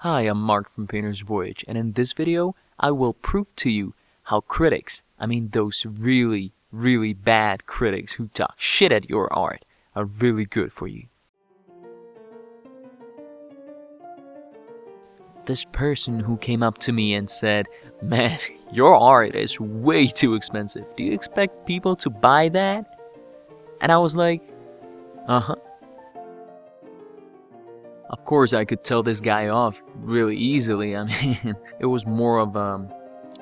Hi, I'm Mark from Painter's Voyage, and in this video, I will prove to you how critics, those really, really bad critics who talk shit at your art, are really good for you. This person who came up to me and said, "Man, your art is way too expensive. Do you expect people to buy that?" And I was like, uh-huh. Of course, I could tell this guy off really easily. It was more of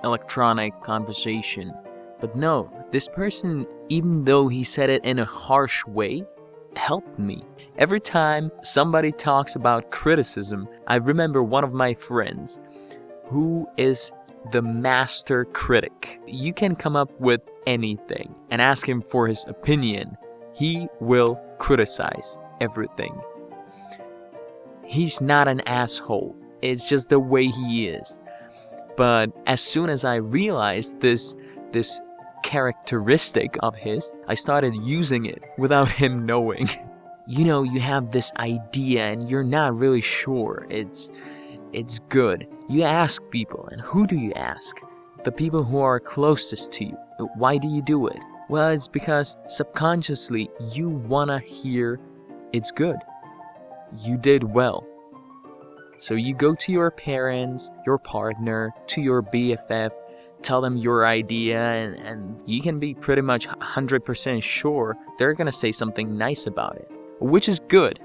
electronic conversation. But no, this person, even though he said it in a harsh way, helped me. Every time somebody talks about criticism, I remember one of my friends who is the master critic. You can come up with anything and ask him for his opinion. He will criticize everything. He's not an asshole. It's just the way he is. But as soon as I realized this characteristic of his, I started using it without him knowing. You know, you have this idea and you're not really sure it's good. You ask people, and who do you ask? The people who are closest to you. Why do you do it? Well, it's because subconsciously you wanna hear it's good. You did well. So you go to your parents, your partner, to your BFF, tell them your idea, and you can be pretty much 100% sure they're gonna say something nice about it. Which is good.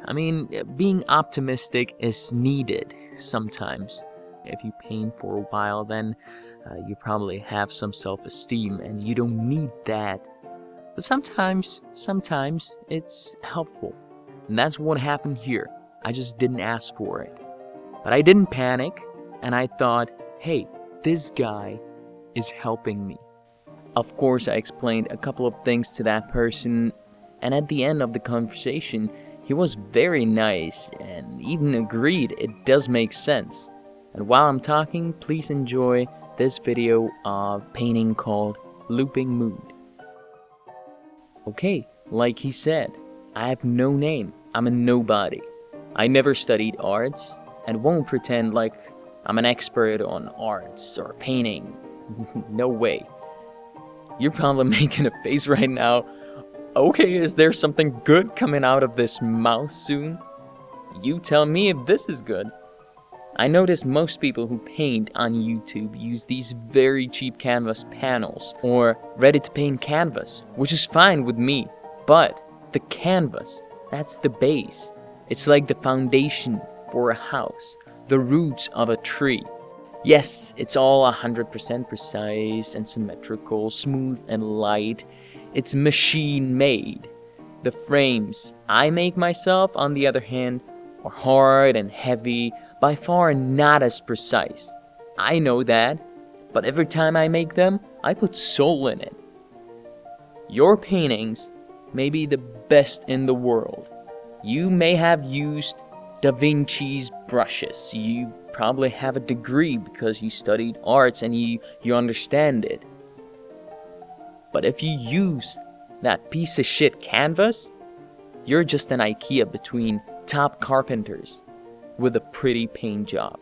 Being optimistic is needed sometimes. If you paint for a while, then you probably have some self-esteem, and you don't need that. But sometimes it's helpful. And that's what happened here. I just didn't ask for it. But I didn't panic, and I thought, hey, this guy is helping me. Of course, I explained a couple of things to that person, and at the end of the conversation, he was very nice and even agreed it does make sense. And while I'm talking, please enjoy this video of painting called Looping Mood. Okay, like he said, I have no name. I'm a nobody. I never studied arts and won't pretend like I'm an expert on arts or painting. No way. You're probably making a face right now. Okay, is there something good coming out of this mouth soon? You tell me if this is good. I notice most people who paint on YouTube use these very cheap canvas panels or ready-to-paint canvas, which is fine with me. But the canvas, that's the base. It's like the foundation for a house, the roots of a tree. Yes, it's all 100% precise and symmetrical, smooth and light. It's machine-made. The frames I make myself, on the other hand, are hard and heavy, by far not as precise. I know that, but every time I make them, I put soul in it. Your paintings may be the best in the world. You may have used Da Vinci's brushes. You probably have a degree because you studied arts and you understand it. But if you use that piece of shit canvas, you're just an IKEA between top carpenters with a pretty paint job.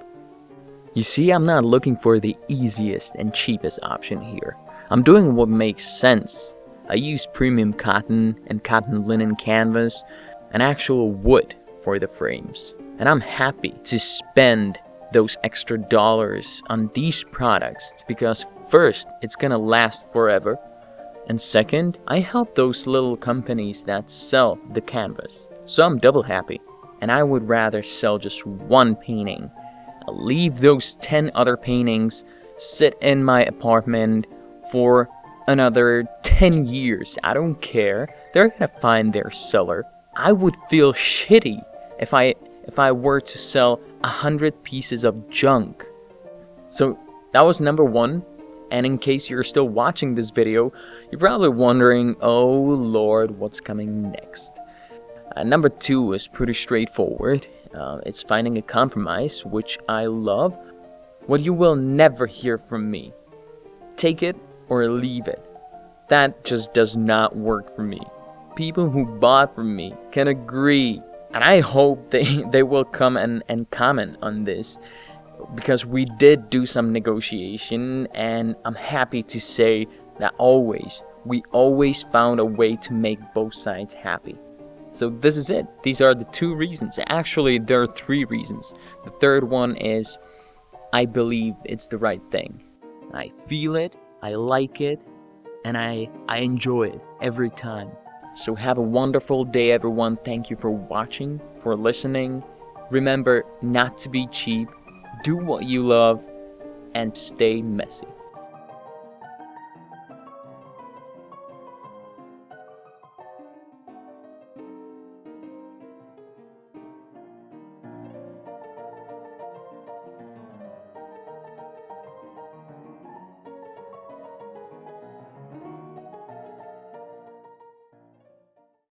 You see, I'm not looking for the easiest and cheapest option here. I'm doing what makes sense. I use premium cotton and cotton linen canvas and actual wood for the frames. And I'm happy to spend those extra dollars on these products because first, it's gonna last forever. And second, I help those little companies that sell the canvas. So I'm double happy. And I would rather sell just one painting. I'll leave those 10 other paintings sit in my apartment for another 10 years. I don't care. They're gonna find their seller. I would feel shitty if I were to sell 100 pieces of junk. So that was number one. And in case you're still watching this video, you're probably wondering, oh Lord, what's coming next? Number two is pretty straightforward. It's finding a compromise, which I love. What you will never hear from me. Take it or leave it. That just does not work for me. People who bought from me can agree And I hope they will come and comment on this, because we did do some negotiation, and I'm happy to say that we always found a way to make both sides happy. So this is it. These are the 2 reasons. Actually, there are 3 reasons. The third one is I believe it's the right thing. I feel it, I like it, and I enjoy it every time. So have a wonderful day, everyone. Thank you for watching, for listening. Remember not to be cheap, do what you love, and stay messy.